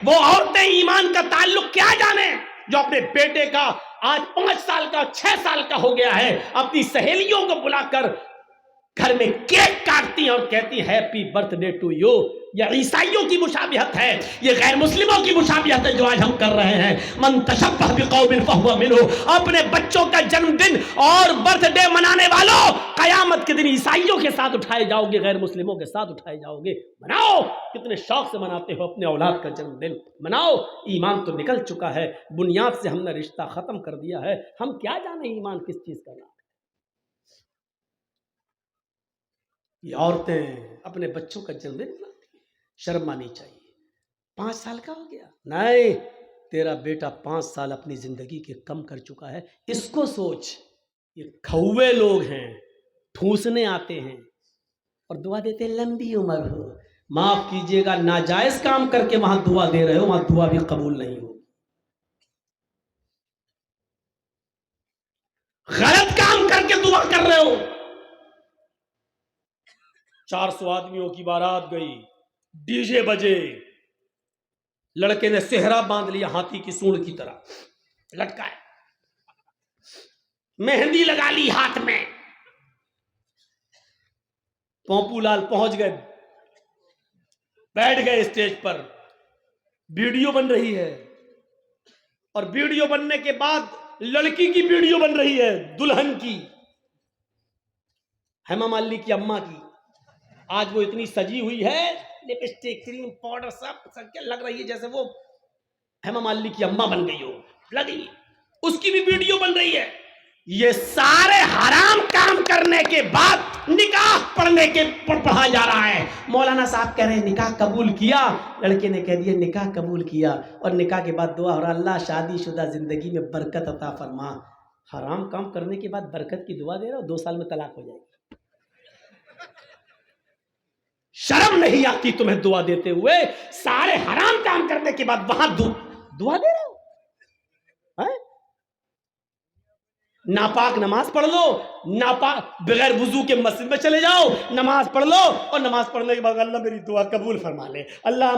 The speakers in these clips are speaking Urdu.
وہ عورتیں ایمان کا تعلق کیا جانے جو اپنے بیٹے کا آج 5 سال کا 6 سال کا ہو گیا ہے اپنی سہیلیوں کو بلا کر گھر میں کیک کاٹتی ہیں اور کہتی ہیں happy birthday to you. یہ عیسائیوں کی مشابہت ہے, یہ غیر مسلموں کی مشابہت ہے جو آج ہم کر رہے ہیں. من تشبہ بقوم فہو منہ. اپنے بچوں کا جنم دن اور برتھ ڈے منانے والوں, قیامت کے دن عیسائیوں کے ساتھ اٹھائے جاؤ گے, غیر مسلموں کے ساتھ اٹھائے جاؤ گے. مناؤ, کتنے شوق سے مناتے ہو اپنے اولاد کا جنم دن, مناؤ. ایمان تو نکل چکا ہے, بنیاد سے ہم نے رشتہ ختم کر دیا ہے. ہم کیا جانے ایمان کس چیز کا نام. یہ عورتیں اپنے بچوں کا جنم دن مناتی ہیں, شرم آنی چاہیے. 5 سال کا ہو گیا, نہیں, تیرا بیٹا 5 سال اپنی زندگی کے کم کر چکا ہے, اس کو سوچ. یہ کھوے لوگ ہیں, ٹھوسنے آتے ہیں اور دعا دیتے ہیں لمبی عمر ہو. معاف کیجئے گا, ناجائز کام کر کے وہاں دعا دے رہے ہو, وہاں دعا بھی قبول نہیں ہو. غلط کام کر کے دعا کر رہے ہو. 400 آدمیوں کی بارات گئی, ڈی جے بجے, لڑکے نے صحرا باندھ لیا ہاتھی کی سونڈ کی طرح لٹکائے, مہندی لگا لی ہاتھ میں. پوپو لال پہنچ گئے, بیٹھ گئے اسٹیج پر, ویڈیو بن رہی ہے, اور ویڈیو بننے کے بعد لڑکی کی ویڈیو بن رہی ہے, دلہن کی, ہیما مالنی کی اماں کی. آج وہ اتنی سجی ہوئی ہے, لپسٹک کریم پاؤڈر سب لگ رہی ہے جیسے وہ ہیما مالنی کی اماں بن گئی ہو, لگی. اس کی بھی ویڈیو بن رہی ہے. یہ سارے حرام کام کرنے کے بعد نکاح پڑھا جا رہا ہے. مولانا صاحب کہہ رہے ہیں نکاح قبول کیا, لڑکے نے کہہ دیا نکاح قبول کیا, اور نکاح کے بعد دعا ہو رہا اللہ شادی شدہ زندگی میں برکت عطا فرما. حرام کام کرنے کے بعد برکت کی دعا دے رہا ہو, 2 سال میں طلاق ہو جائے گی. شرم نہیں آتی تمہیں دعا دیتے ہوئے؟ سارے حرام کام کرنے کے بعد وہاں دعا دے رہے ہو. ناپاک نماز پڑھ لو, ناپاک بغیر وضو کے مسجد میں چلے جاؤ, نماز پڑھ لو, اور نماز پڑھنے کے بعد اللہ میری دعا قبول فرما لے, اللہ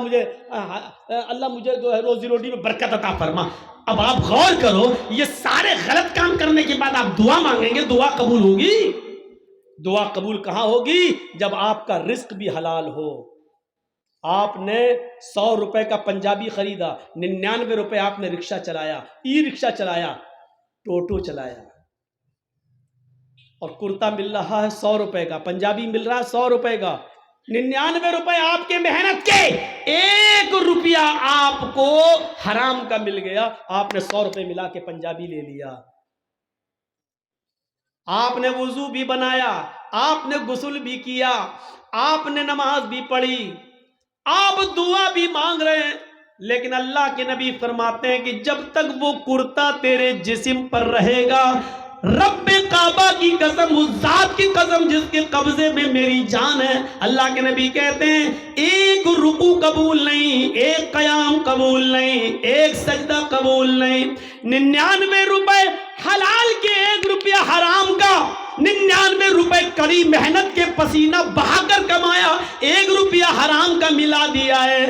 مجھے جو ہے روزی روٹی میں برکت عطا فرما. اب آپ غور کرو, یہ سارے غلط کام کرنے کے بعد آپ دعا مانگیں گے, دعا قبول ہوگی؟ دعا قبول کہاں ہوگی؟ جب آپ کا رزق بھی حلال ہو. آپ نے 100 روپے کا پنجابی خریدا, 99 روپے آپ نے رکشہ چلایا, ای رکشہ چلایا, ٹوٹو چلایا, اور کرتا مل رہا ہے 100 روپے کا, پنجابی مل رہا ہے 100 روپے کا, 99 روپے آپ کے محنت کے, 1 روپیہ آپ کو حرام کا مل گیا. آپ نے 100 روپے ملا کے پنجابی لے لیا. آپ نے وضو بھی بنایا, آپ نے غسل بھی کیا, آپ نے نماز بھی پڑھی, آپ دعا بھی مانگ رہے ہیں, لیکن اللہ کے نبی فرماتے ہیں کہ جب تک وہ کرتا تیرے جسم پر رہے گا, رب کعبہ کی قسم, اس ذات کی قسم جس کے قبضے میں میری جان ہے, اللہ کے نبی کہتے ہیں 1 رکوع قبول نہیں, 1 قیام قبول نہیں, 1 سجدہ قبول نہیں. 99 روپے حلال کے, 1 روپیہ حرام کا, 99 روپے کڑی محنت کے پسینہ بہا کر کمایا, 1 روپیہ حرام کا ملا دیا ہے.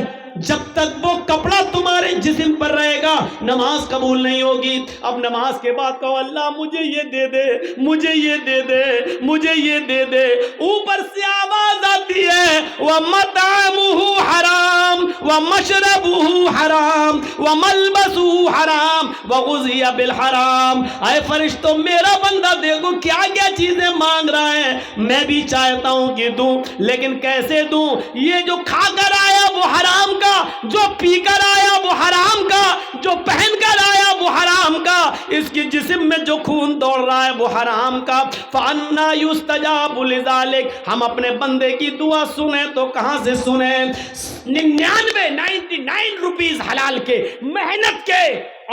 جب تک وہ کپڑا تمہارے جسم پر رہے گا نماز قبول نہیں ہوگی. اب نماز کے بعد کہو اللہ مجھے یہ دے دے, مجھے یہ دے دے, مجھے یہ دے دے. اوپر سے آواز آتی ہے وَمَطْعَمُهُ حرام وَمَشْرَبُهُ حرام وَمَلْبَسُهُ حرام وَغُذِّيَ بِالْحرام. اے فرشتوں, میرا بندہ دیکھو کیا کیا چیزیں مانگ رہا ہے, میں بھی چاہتا ہوں کہ دوں, لیکن کیسے دوں؟ یہ جو کھا کر آیا وہ حرام کا, جو پی کر آیا وہ حرام کا, جو پہن کر آیا وہ حرام کا, اس کی جسم میں جو خون دوڑ رہا ہے وہ حرام کا. فَأَنَّا يُسْتَجَابُ لِذَلِكَ. ہم اپنے بندے کی دعا سنیں تو کہاں سے سنیں؟ 99 روپیز حلال کے, محنت کے,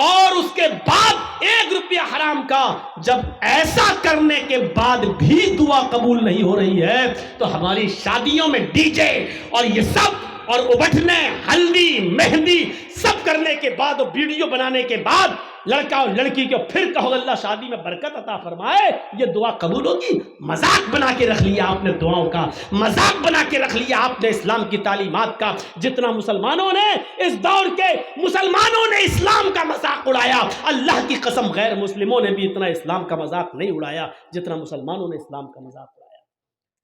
اور اس کے بعد 1 روپیہ حرام کا. جب ایسا کرنے کے بعد بھی دعا قبول نہیں ہو رہی ہے تو ہماری شادیوں میں ڈی جے اور یہ سب اور ابٹھنے, ہلدی, مہندی سب کرنے کے بعد اور ویڈیو بنانے کے بعد لڑکا اور لڑکی کو پھر کہو اللہ شادی میں برکت عطا فرمائے، یہ دعا قبول ہوگی؟ مذاق بنا کے رکھ لیا آپ نے دعاؤں کا، مذاق بنا کے رکھ لیا آپ نے اسلام کی تعلیمات کا۔ جتنا مسلمانوں نے اس دور کے مسلمانوں نے اسلام کا مذاق اڑایا، اللہ کی قسم غیر مسلموں نے بھی اتنا اسلام کا مذاق نہیں اڑایا جتنا مسلمانوں نے اسلام کا مذاق اڑایا۔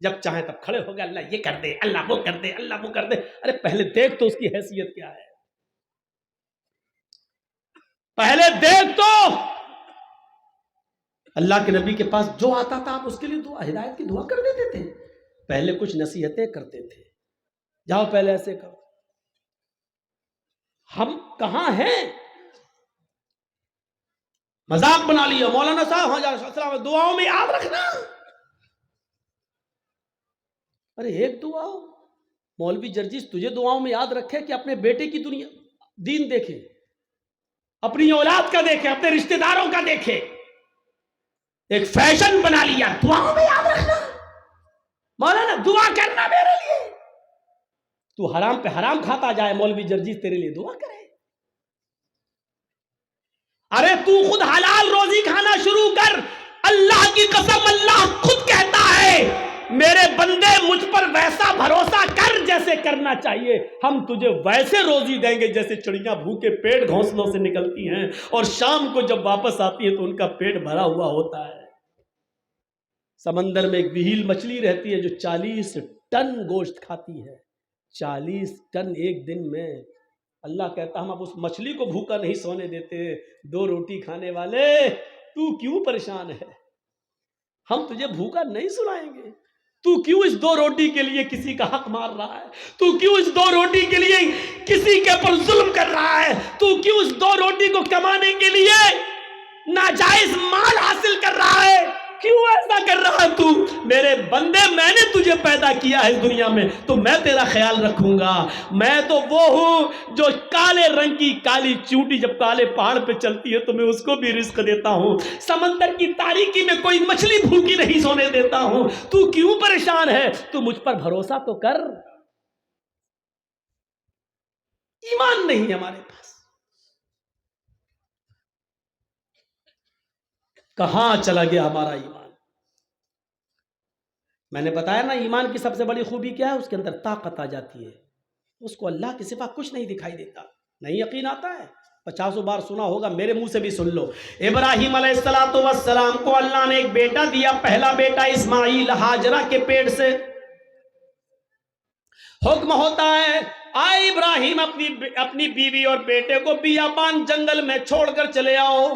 جب چاہیں تب کھڑے ہو گئے، اللہ یہ کر دے، اللہ وہ کر دے، اللہ وہ کر دے۔ ارے پہلے دیکھ تو اس کی حیثیت کیا ہے، پہلے دیکھ تو۔ اللہ کے نبی کے پاس جو آتا تھا آپ اس کے لیے دعا، ہدایت کی دعا کر دیتے تھے، پہلے کچھ نصیحتیں کرتے تھے، جاؤ پہلے ایسے کرو۔ ہم کہاں ہیں؟ مذاق بنا لیا، مولانا صاحب ہاں جا دعاؤں میں یاد رکھنا۔ ارے ایک دعا مولوی جرجیس تجھے دعاؤں میں یاد رکھے کہ اپنے بیٹے کی دنیا دین دیکھے، اپنی اولاد کا دیکھے، اپنے رشتہ داروں کا دیکھے، ایک فیشن بنا لیا دعاؤں میں یاد رکھنا۔ مولانا دعا کرنا میرے لیے، تو حرام پہ حرام کھاتا جائے، مولوی جرجیس تیرے لیے دعا کرے۔ ارے تو خود حلال روزی کھانا شروع کر، اللہ کی قسم اللہ خود کہتا ہے میرے بندے مجھ پر ویسا بھروسہ کر جیسے کرنا چاہیے، ہم تجھے ویسے روزی دیں گے جیسے چڑیاں بھوکے پیٹ گھونسلوں سے نکلتی ہیں اور شام کو جب واپس آتی ہیں تو ان کا پیٹ بھرا ہوا ہوتا ہے۔ سمندر میں ایک وہیل مچھلی رہتی ہے جو 40 ٹن گوشت کھاتی ہے، 40 ٹن ایک دن میں۔ اللہ کہتا ہم اب اس مچھلی کو بھوکا نہیں سونے دیتے، 2 روٹی کھانے والے تو کیوں پریشان ہے؟ ہم تجھے بھوکا نہیں سلائیں گے، تو کیوں اس 2 روٹی کے لیے کسی کا حق مار رہا ہے؟ تو کیوں اس 2 روٹی کے لیے کسی کے پر ظلم کر رہا ہے؟ تو کیوں اس 2 روٹی کو کمانے کے لیے ناجائز مال حاصل کر رہا ہے؟ کیوں ایسا کر رہا ہے تو؟ میرے بندے میں نے تجھے پیدا کیا ہے دنیا میں تو میں تیرا خیال رکھوں گا۔ میں تو وہ ہوں جو کالے رنگ کی کالی چونٹی جب کالے پہاڑ پہ چلتی ہے تو میں اس کو بھی رزق دیتا ہوں، سمندر کی تاریکی میں کوئی مچھلی بھوکی نہیں سونے دیتا ہوں۔ تو کیوں پریشان ہے؟ تو مجھ پر بھروسہ تو کر۔ ایمان نہیں ہمارے پاس، کہاں چلا گیا ہمارا ایمان؟ میں نے بتایا نا ایمان کی سب سے بڑی خوبی کیا ہے؟ اس کے اندر طاقت آ جاتی ہے، اس کو اللہ کے سوا کچھ نہیں دکھائی دیتا۔ نہیں یقین آتا ہے؟ 50 بار سنا ہوگا، میرے منہ سے بھی سن لو۔ ابراہیم علیہ السلام کو اللہ نے ایک بیٹا دیا، پہلا بیٹا اسماعیل ہاجرہ کے پیٹ سے۔ حکم ہوتا ہے آئے ابراہیم اپنی بیوی اور بیٹے کو بیابان جنگل میں چھوڑ کر چلے آؤ۔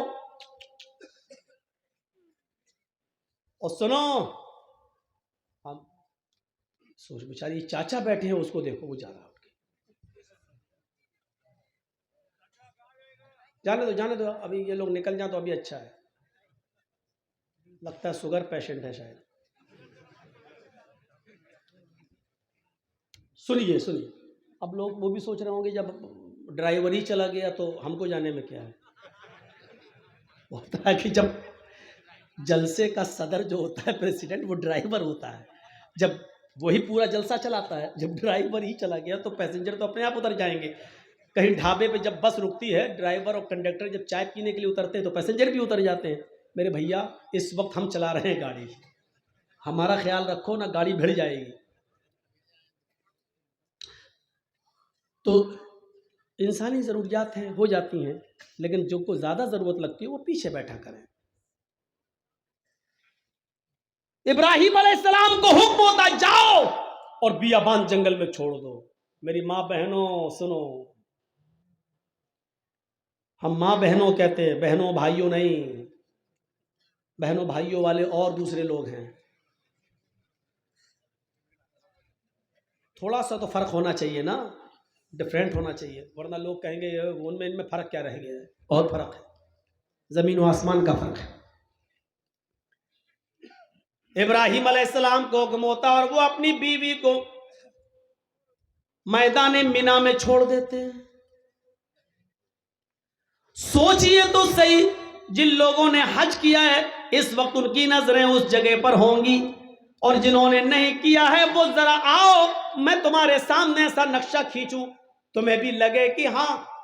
اور سنو، سوچ بیچاری چاچا بیٹھے ہیں، اس کو دیکھو وہ جا رہا اٹھ کے۔ جانے دو ابھی یہ لوگ نکل جائیں تو ابھی اچھا ہے، لگتا ہے شوگر پیشنٹ ہے شاید۔ سنیے اب لوگ وہ بھی سوچ رہے ہوں گے جب ڈرائیور ہی چلا گیا تو ہم کو جانے میں کیا ہے۔ ہوتا ہے کہ جب جلسے کا صدر جو ہوتا ہے پریزیڈنٹ، وہ ڈرائیور ہوتا ہے، جب وہی پورا جلسہ چلاتا ہے، جب ڈرائیور ہی چلا گیا تو پیسنجر تو اپنے آپ اتر جائیں گے۔ کہیں ڈھابے پہ جب بس رکتی ہے، ڈرائیور اور کنڈکٹر جب چائے پینے کے لیے اترتے ہیں تو پیسنجر بھی اتر جاتے ہیں۔ میرے بھیا اس وقت ہم چلا رہے ہیں گاڑی، ہمارا خیال رکھو نا، گاڑی بھڑ جائے گی۔ تو انسانی ضروریات ہیں، ہو جاتی ہیں، لیکن جو کو زیادہ ضرورت لگتی ہے وہ پیچھے بیٹھا کریں۔ ابراہیم علیہ السلام کو حکم ہوتا جاؤ اور بیابان جنگل میں چھوڑ دو۔ میری ماں بہنوں سنو، ہم ماں بہنوں کہتے ہیں، بہنوں بھائیوں نہیں، بہنوں بھائیوں والے اور دوسرے لوگ ہیں۔ تھوڑا سا تو فرق ہونا چاہیے نا، ڈفرینٹ ہونا چاہیے، ورنہ لوگ کہیں گے ان میں فرق کیا رہ گیا ہے۔ بہت فرق ہے، زمین و آسمان کا فرق ہے۔ ابراہیم علیہ السلام کو حکم ہوتا اور وہ اپنی بیوی کو میدان مینا میں چھوڑ دیتے ہیں۔ سوچئے تو صحیح، جن لوگوں نے حج کیا ہے اس وقت ان کی نظریں اس جگہ پر ہوں گی، اور جنہوں نے نہیں کیا ہے وہ ذرا آؤ میں تمہارے سامنے ایسا نقشہ کھینچوں، تمہیں بھی لگے کہ ہاں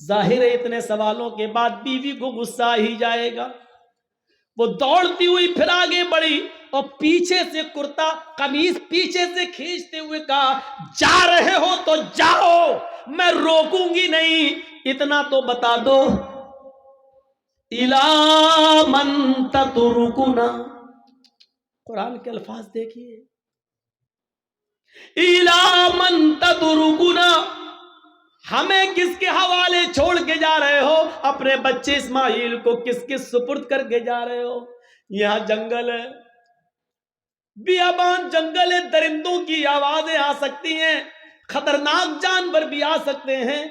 ظاہر ہے اتنے سوالوں کے بعد بیوی کو غصہ ہی جائے گا. وہ دوڑتی ہوئی پھر آگے بڑھی اور پیچھے سے کرتا قمیص پیچھے سے کھینچتے ہوئے کہا جا رہے ہو تو جاؤ، میں روکوں گی نہیں، اتنا تو بتا دو اِلَىٰ مَن تَتْرُكُنَا. قرآن کے الفاظ دیکھیے، اِلَىٰ مَن تَتْرُكُنَا، ہمیں کس کے حوالے چھوڑ کے جا رہے ہو؟ اپنے بچے اسماعیل کو کس کے سپرد کر کے جا رہے ہو؟ یہاں جنگل ہے، بیابان جنگل ہے، درندوں کی آوازیں آ سکتی ہیں، خطرناک جانور بھی آ سکتے ہیں،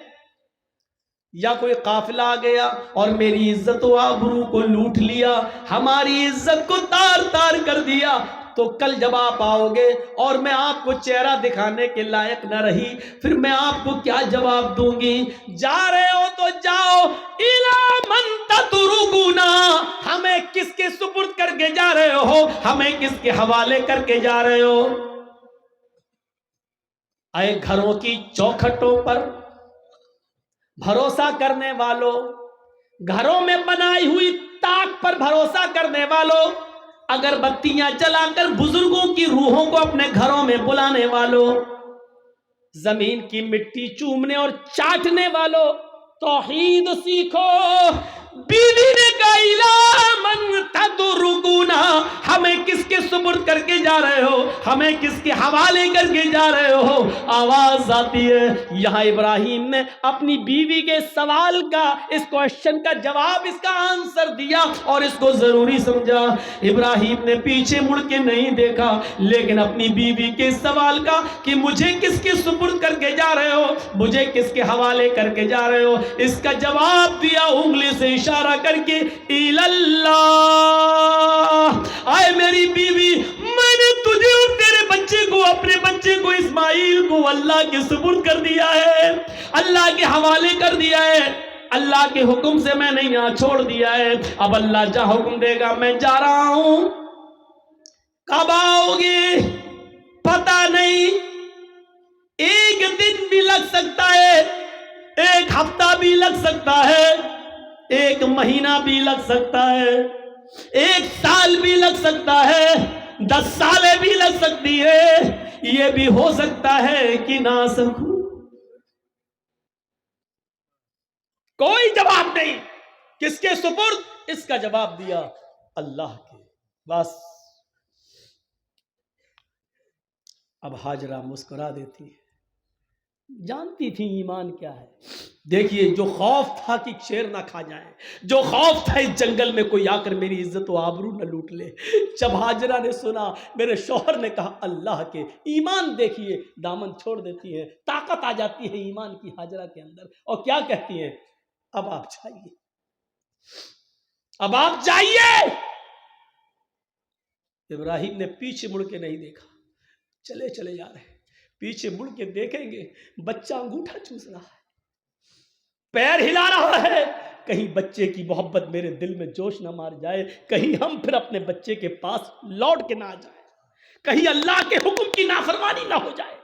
یا کوئی قافلہ آ گیا اور میری عزت و آبرو کو لوٹ لیا، ہماری عزت کو تار تار کر دیا، تو کل جب آپ آؤ گے اور میں آپ کو چہرہ دکھانے کے لائق نہ رہی، پھر میں آپ کو کیا جواب دوں گی؟ جا رہے ہو تو جاؤ، اِلَىٰ مَن تَتْرُكُنَا، ہمیں کس کے سپرد کر کے جا رہے ہو؟ ہمیں کس کے حوالے کر کے جا رہے ہو؟ اے گھروں کی چوکھٹوں پر بھروسہ کرنے والوں، گھروں میں بنائی ہوئی تاک پر بھروسہ کرنے والوں، اگر بتیاں جلا کر بزرگوں کی روحوں کو اپنے گھروں میں بلانے والوں، زمین کی مٹی چومنے اور چاٹنے والوں، توحید سیکھو. بیوی نے کہا اِلَىٰ مَن تَتْرُكُنَا، ہمیں کس کے سپرد کر کے جا رہے ہو؟ ہمیں کس کے حوالے کر کے جا رہے ہو؟ آواز آتی ہے. یہاں ابراہیم نے اپنی بیوی کے سوال کا، اس کوشچن کا جواب، اس کا آنسر دیا اور اس کو ضروری سمجھا. ابراہیم نے پیچھے مڑ کے نہیں دیکھا، لیکن اپنی بیوی کے سوال کا کہ مجھے کس کے سپرد کر کے جا رہے ہو، مجھے کس کے حوالے کر کے جا رہے ہو، اس کا جواب دیا انگلی سے اشارہ کر کے اللہ. آئے میری بیوی، میں نے تجھے اور تیرے بچے کو، اپنے بچے کو اسماعیل کو اللہ کے سپرد کر دیا ہے، اللہ کے حوالے کر دیا ہے، اللہ کے حکم سے میں نے یہاں چھوڑ دیا ہے. اب اللہ جہاں حکم دے گا میں جا رہا ہوں. کب آؤ گے پتہ نہیں، ایک دن بھی لگ سکتا ہے، ایک ہفتہ بھی لگ سکتا ہے، ایک مہینہ بھی لگ سکتا ہے، ایک سال بھی لگ سکتا ہے، 10 سالیں بھی لگ سکتی ہے، یہ بھی ہو سکتا ہے کہ نہ سکوں. کوئی جواب نہیں. کس کے سپرد؟ اس کا جواب دیا اللہ کے. بس اب ہاجرہ مسکرا دیتی ہے، جانتی تھی ایمان کیا ہے. دیکھیے، جو خوف تھا کہ شیر نہ کھا جائے، جو خوف تھا اس جنگل میں کوئی آ کر میری عزت و آبرو نہ لوٹ لے، جب ہاجرہ نے سنا، میرے شوہر نے کہا اللہ کے. ایمان دیکھیے، دامن چھوڑ دیتی ہے، طاقت آ جاتی ہے ایمان کی ہاجرہ کے اندر، اور کیا کہتی ہیں؟ اب آپ جائیے، اب آپ جائیے. ابراہیم نے پیچھے مڑ کے نہیں دیکھا، چلے چلے جا رہے. پیچھے مڑ کے دیکھیں گے بچہ انگوٹھا چوس رہا ہے، پیر ہلا رہا ہے. کہیں بچے کی محبت میرے دل میں جوش نہ مار جائے، کہیں ہم پھر اپنے بچے کے پاس لوٹ کے نہ آ جائیں، کہیں اللہ کے حکم کی نافرمانی نہ ہو جائے.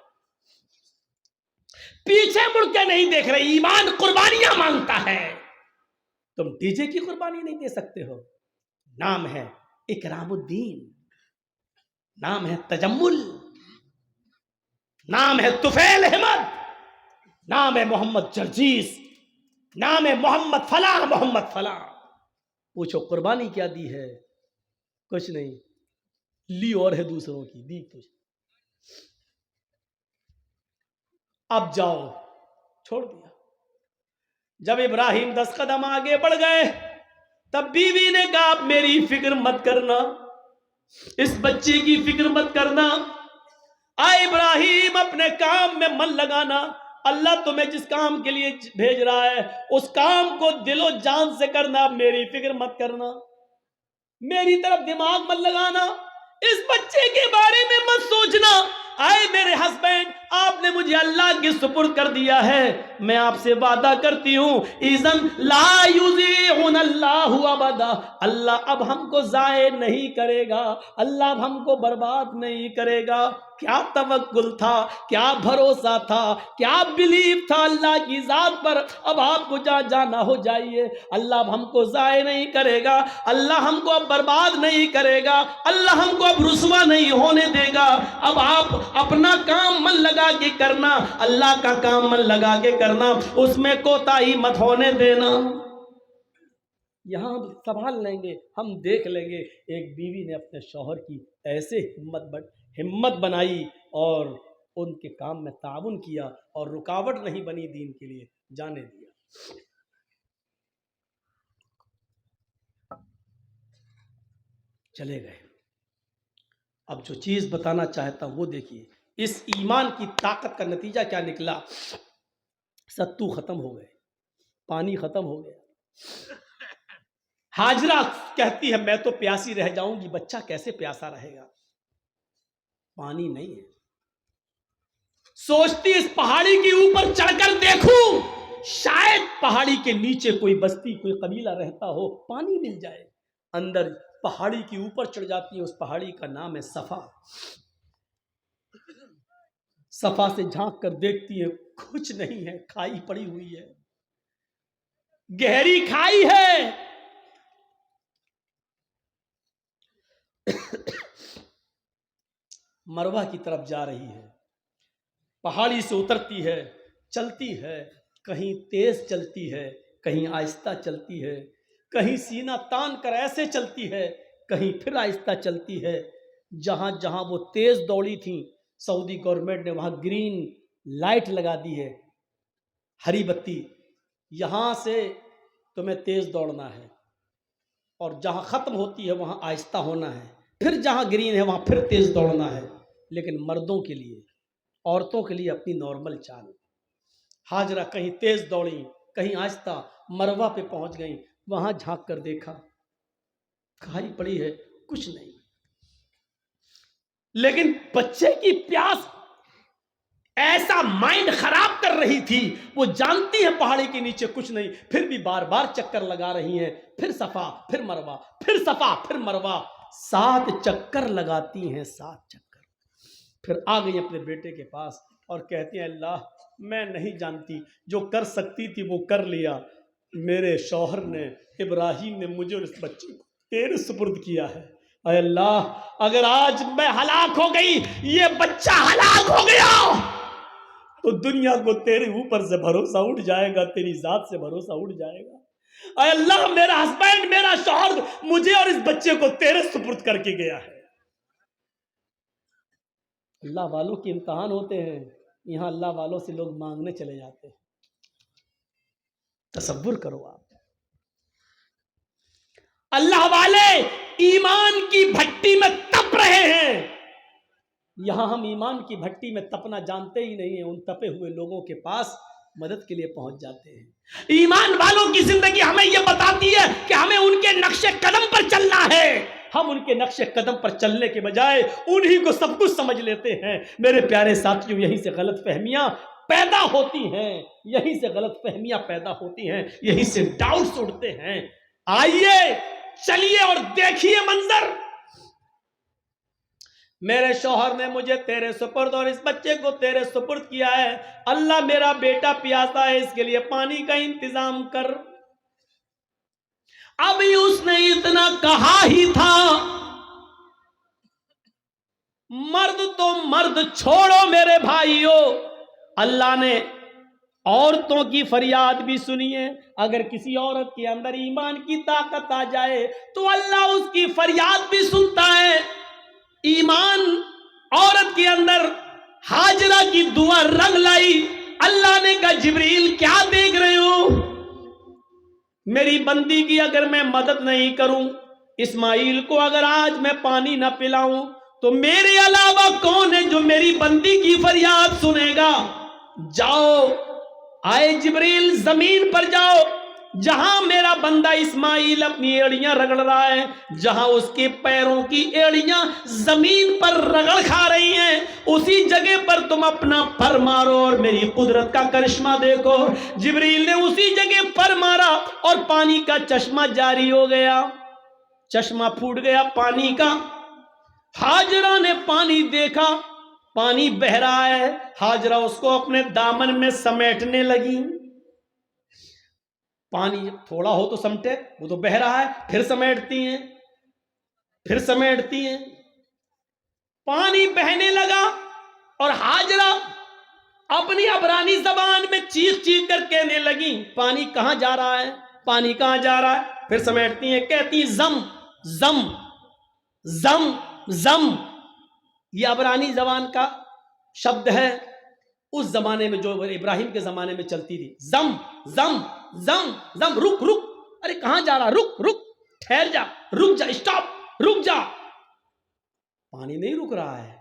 پیچھے مڑ کے نہیں دیکھ رہے. ایمان قربانیاں مانگتا ہے. تم ڈی جے کی قربانی نہیں دے سکتے ہو. نام ہے اکرام الدین، نام ہے تجمل، نام ہے طفیل احمد، نام ہے محمد جرجیس، نام ہے محمد فلاں محمد فلاں. پوچھو قربانی کیا دی ہے؟ کچھ نہیں. لی اور ہے دوسروں کی، دی کچھ. اب جاؤ، چھوڑ دیا. جب ابراہیم 10 قدم آگے بڑھ گئے، تب بیوی نے کہا اب میری فکر مت کرنا، اس بچے کی فکر مت کرنا. آئے ابراہیم، اپنے کام میں من لگانا. اللہ تمہیں جس کام کے لیے بھیج رہا ہے اس کام کو دل و جان سے کرنا. میری فکر مت کرنا، میری طرف دماغ مت لگانا، اس بچے کے بارے میں مت سوچنا. آئے میرے ہسبینڈ، آپ نے مجھے اللہ کے سپرد کر دیا ہے، میں آپ سے وعدہ کرتی ہوں اذن لا یضیعنا اللہ ابدا، اللہ اب ہم کو ضائع نہیں کرے گا، اللہ اب ہم کو برباد نہیں کرے گا. کیا توکل تھا، کیا بھروسہ تھا، کیا بلیف تھا اللہ کی ذات پر۔ اب آپ کو جہاں جانا ہو جائیے، اللہ اب ہم کو ضائع نہیں کرے گا، اللہ ہم کو اب برباد نہیں کرے گا، اللہ ہم کو اب رسوا نہیں ہونے دے گا۔ اب آپ اپنا کام من لگا کے کرنا، اللہ کا کام من لگا کے کرنا، اس میں کوتاہی مت ہونے دینا۔ یہاں ہم سنبھال لیں گے، ہم دیکھ لیں گے۔ ایک بیوی نے اپنے شوہر کی ایسے ہمت بنائی اور ان کے کام میں تعاون کیا اور رکاوٹ نہیں بنی، دین کے لیے جانے دیا۔ چلے گئے۔ اب جو چیز بتانا چاہتا ہوں وہ دیکھیے، اس ایمان کی طاقت کا نتیجہ کیا نکلا؟ ستو ختم ہو گئے، پانی ختم ہو گیا۔ ہاجرہ کہتی ہے میں تو پیاسی رہ جاؤں گی، بچہ کیسے پیاسا رہے گا؟ پانی نہیں ہے۔ سوچتی اس پہاڑی کے اوپر چڑھ کر دیکھوں، شاید پہاڑی کے نیچے کوئی بستی، کوئی قبیلہ رہتا ہو، پانی مل جائے۔ اندر پہاڑی کے اوپر چڑھ جاتی ہے، اس پہاڑی کا نام ہے صفا۔ صفا سے جھانک کر دیکھتی ہے، کچھ نہیں ہے، کھائی پڑی ہوئی ہے، گہری کھائی ہے۔ مروہ کی طرف جا رہی ہے، پہاڑی سے اترتی ہے، چلتی ہے، کہیں تیز چلتی ہے، کہیں آہستہ چلتی ہے، کہیں سینہ تان کر ایسے چلتی ہے، کہیں پھر آہستہ چلتی ہے۔ جہاں جہاں وہ تیز دوڑی تھیں، سعودی گورنمنٹ نے وہاں گرین لائٹ لگا دی ہے، ہری بتی، یہاں سے تمہیں تیز دوڑنا ہے، اور جہاں ختم ہوتی ہے وہاں آہستہ ہونا ہے، پھر جہاں گرین ہے وہاں پھر تیز دوڑنا ہے۔ لیکن مردوں کے لیے، عورتوں کے لیے اپنی نارمل چال۔ ہاجرہ کہیں تیز دوڑی، کہیں آہستہ، مروہ پہ پہنچ گئیں، وہاں جھانک کر دیکھا، کھائی پڑی ہے، کچھ نہیں۔ لیکن بچے کی پیاس ایسا مائنڈ خراب کر رہی تھی، وہ جانتی ہے پہاڑی کے نیچے کچھ نہیں، پھر بھی بار بار چکر لگا رہی ہیں، پھر صفا پھر مروہ، پھر صفا پھر مروہ، 7 چکر لگاتی ہیں، 7 چکر۔ پھر آ گئی اپنے بیٹے کے پاس اور کہتی ہیں اللہ میں نہیں جانتی، جو کر سکتی تھی وہ کر لیا، میرے شوہر نے، ابراہیم نے مجھے اور اس بچے کو تیرے سپرد کیا ہے۔ اے اللہ اگر آج میں ہلاک ہو گئی، یہ بچہ ہلاک ہو گیا، تو دنیا کو تیرے اوپر سے بھروسہ اٹھ جائے گا، تیری ذات سے بھروسہ اٹھ جائے گا۔ اے اللہ میرا ہسبینڈ، میرا شوہر مجھے اور اس بچے کو تیرے سپرد کر کے گیا ہے۔ اللہ والوں کے امتحان ہوتے ہیں، یہاں اللہ والوں سے لوگ مانگنے چلے جاتے ہیں۔ تصور کرو آپ، اللہ والے ایمان کی بھٹی میں تپ رہے ہیں، یہاں ہم ایمان کی بھٹی میں تپنا جانتے ہی نہیں ہیں، ان تپے ہوئے لوگوں کے پاس مدد کے لیے پہنچ جاتے ہیں۔ ایمان والوں کی زندگی ہمیں یہ بتاتی ہے کہ ہمیں ان کے نقش قدم پر چلنا ہے، ہم ان کے نقش قدم پر چلنے کے بجائے انہی کو سب کچھ سمجھ لیتے ہیں۔ میرے پیارے ساتھیوں، یہیں سے غلط فہمیاں پیدا ہوتی ہیں، یہیں سے غلط فہمیاں پیدا ہوتی ہیں، یہیں سے ڈاؤٹس اٹھتے ہیں۔ آئیے چلیے اور دیکھیے منظر، میرے شوہر نے مجھے تیرے سپرد اور اس بچے کو تیرے سپرد کیا ہے، اللہ میرا بیٹا پیاسا ہے، اس کے لیے پانی کا انتظام کر۔ ابھی اس نے اتنا کہا ہی تھا، مرد تو مرد چھوڑو میرے بھائیوں، اللہ نے عورتوں کی فریاد بھی سنی ہے۔ اگر کسی عورت کے اندر ایمان کی طاقت آ جائے تو اللہ اس کی فریاد بھی سنتا ہے۔ ایمان عورت کے اندر ہاجرہ کی دعا رنگ لائی، اللہ نے کہا جبریل کیا دیکھ رہے ہو، میری بندی کی اگر میں مدد نہیں کروں، اسماعیل کو اگر آج میں پانی نہ پلاؤں تو میرے علاوہ کون ہے جو میری بندی کی فریاد سنے گا؟ جاؤ، آئے جبریل زمین پر جاؤ، جہاں میرا بندہ اسماعیل اپنی ایڑیاں رگڑ رہا ہے، جہاں اس کے پیروں کی ایڑیاں زمین پر رگڑ کھا رہی ہیں، اسی جگہ پر تم اپنا پر مارو اور میری قدرت کا کرشمہ دیکھو۔ جبریل نے اسی جگہ پر مارا اور پانی کا چشمہ جاری ہو گیا، چشمہ پھوٹ گیا پانی کا۔ ہاجرہ نے پانی دیکھا، پانی بہ رہا ہے، ہاجرہ اس کو اپنے دامن میں سمیٹنے لگی. پانی تھوڑا ہو تو سمٹے، وہ تو بہ رہا ہے، پھر سمیٹتی ہیں، پھر سمیٹتی ہیں. پانی بہنے لگا اور ہاجرہ اپنی عبرانی زبان میں چیخ چیخ کر کہنے لگی پانی کہاں جا رہا ہے، پانی کہاں جا رہا ہے. پھر سمیٹتی ہیں، کہتی زم زم زم زم. یہ عبرانی زبان کا شبد ہے، اس زمانے میں جو ابراہیم کے زمانے میں چلتی تھی. زم زم زم زم، رک رک، ارے کہاں جا رہا، رک رک، ٹھہر جا، رک جا، اسٹاپ، رک جا. پانی نہیں رک رہا ہے.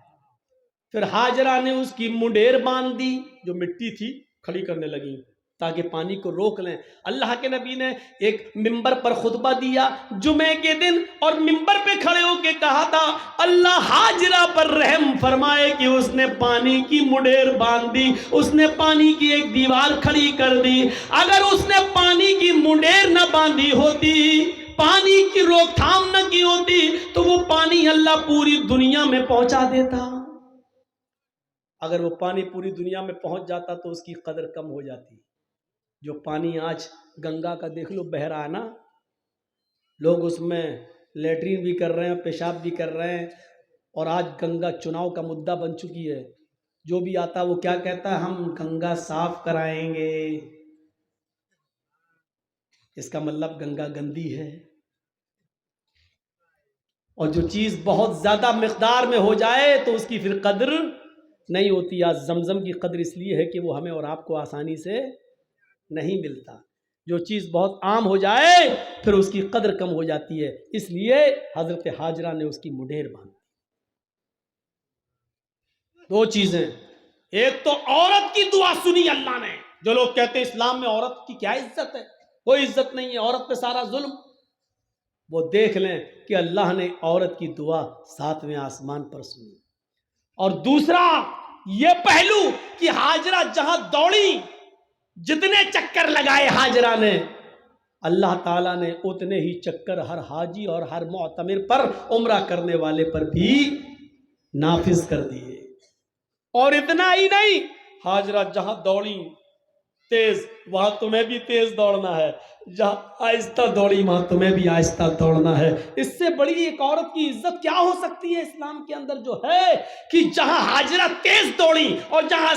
پھر ہاجرہ نے اس کی منڈیر باندھ دی، جو مٹی تھی کھڑی کرنے لگی تاکہ پانی کو روک لیں. اللہ کے نبی نے ایک ممبر پر خطبہ دیا جمعے کے دن، اور ممبر پہ کھڑے ہو کے کہا تھا اللہ ہاجرہ پر رحم فرمائے کہ اس نے پانی کی منڈیر باندھ دی، اس نے پانی کی ایک دیوار کھڑی کر دی. اگر اس نے پانی کی منڈیر نہ باندھی ہوتی، پانی کی روک تھام نہ کی ہوتی، تو وہ پانی اللہ پوری دنیا میں پہنچا دیتا. اگر وہ پانی پوری دنیا میں پہنچ جاتا تو اس کی قدر کم ہو جاتی. جو پانی آج گنگا کا دیکھ لو بہ رہا ہے نا، لوگ اس میں لیٹرین بھی کر رہے ہیں، پیشاب بھی کر رہے ہیں، اور آج گنگا چناؤ کا مدعا بن چکی ہے. جو بھی آتا وہ کیا کہتا ہے، ہم گنگا صاف کرائیں گے. اس کا مطلب گنگا گندی ہے. اور جو چیز بہت زیادہ مقدار میں ہو جائے تو اس کی پھر قدر نہیں ہوتی. آج زمزم کی قدر اس لیے ہے کہ وہ ہمیں اور آپ کو آسانی سے نہیں ملتا. جو چیز بہت عام ہو جائے پھر اس کی قدر کم ہو جاتی ہے. اس لیے حضرت ہاجرہ نے اس کی منڈیر باندھی. دو چیزیں، ایک تو عورت کی دعا سنی اللہ نے. جو لوگ کہتے ہیں اسلام میں عورت کی کیا عزت ہے، کوئی عزت نہیں ہے، عورت پہ سارا ظلم، وہ دیکھ لیں کہ اللہ نے عورت کی دعا 7ویں آسمان پر سنی. اور دوسرا یہ پہلو کہ ہاجرہ جہاں دوڑی، جتنے چکر لگائے ہاجرہ نے، اللہ تعالیٰ نے اتنے ہی چکر ہر حاجی اور ہر معتمر پر، عمرہ کرنے والے پر بھی نافذ کر دیے. اور اتنا ہی نہیں، ہاجرہ جہاں دوڑی تیز، وہاں تمہیں بھی تیز دوڑنا ہے، جہاں آہستہ دوڑی وہاں تمہیں بھی آہستہ دوڑنا ہے. اس سے بڑی ایک عورت کی عزت کیا ہو سکتی ہے اسلام کے اندر، جو ہے کہ جہاں ہاجرہ تیز دوڑی اور جہاں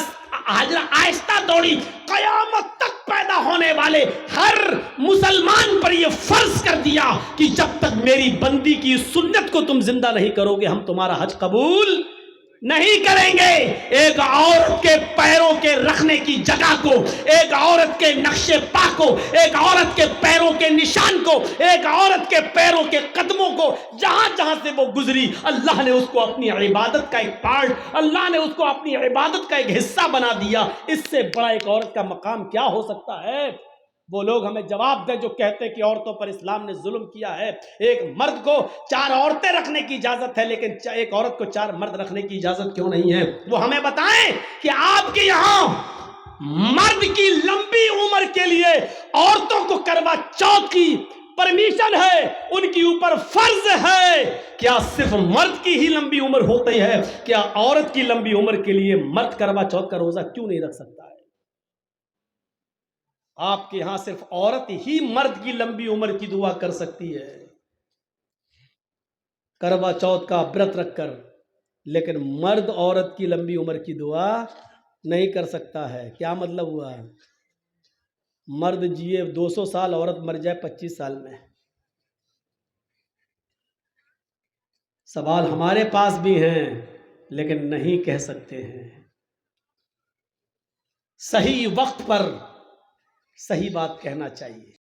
ہاجرہ آہستہ دوڑی، قیامت تک پیدا ہونے والے ہر مسلمان پر یہ فرض کر دیا کہ جب تک میری بندی کی سنت کو تم زندہ نہیں کرو گے ہم تمہارا حج قبول نہیں کریں گے. ایک عورت کے پیروں کے رکھنے کی جگہ کو، ایک عورت کے نقش پا کو، ایک عورت کے پیروں کے نشان کو، ایک عورت کے پیروں کے قدموں کو، جہاں جہاں سے وہ گزری اللہ نے اس کو اپنی عبادت کا ایک پارٹ، اللہ نے اس کو اپنی عبادت کا ایک حصہ بنا دیا. اس سے بڑا ایک عورت کا مقام کیا ہو سکتا ہے؟ وہ لوگ ہمیں جواب دیں جو کہتے کہ عورتوں پر اسلام نے ظلم کیا ہے. ایک مرد کو 4 عورتیں رکھنے کی اجازت ہے لیکن ایک عورت کو 4 مرد رکھنے کی اجازت کیوں نہیں ہے؟ وہ ہمیں بتائیں کہ آپ کے یہاں مرد کی لمبی عمر کے لیے عورتوں کو کروا چوتھ کی پرمیشن ہے، ان کی اوپر فرض ہے. کیا صرف مرد کی ہی لمبی عمر ہوتی ہے؟ کیا عورت کی لمبی عمر کے لیے مرد کروا چوتھ کا روزہ کیوں نہیں رکھ سکتا ہے؟ آپ کے ہاں صرف عورت ہی مرد کی لمبی عمر کی دعا کر سکتی ہے کروا چوتھ کا برت رکھ کر، لیکن مرد عورت کی لمبی عمر کی دعا نہیں کر سکتا ہے. کیا مطلب ہوا؟ مرد جیے 200 سال، عورت مر جائے 25 سال میں. سوال ہمارے پاس بھی ہیں لیکن نہیں کہہ سکتے ہیں. صحیح وقت پر صحیح بات کہنا چاہیے.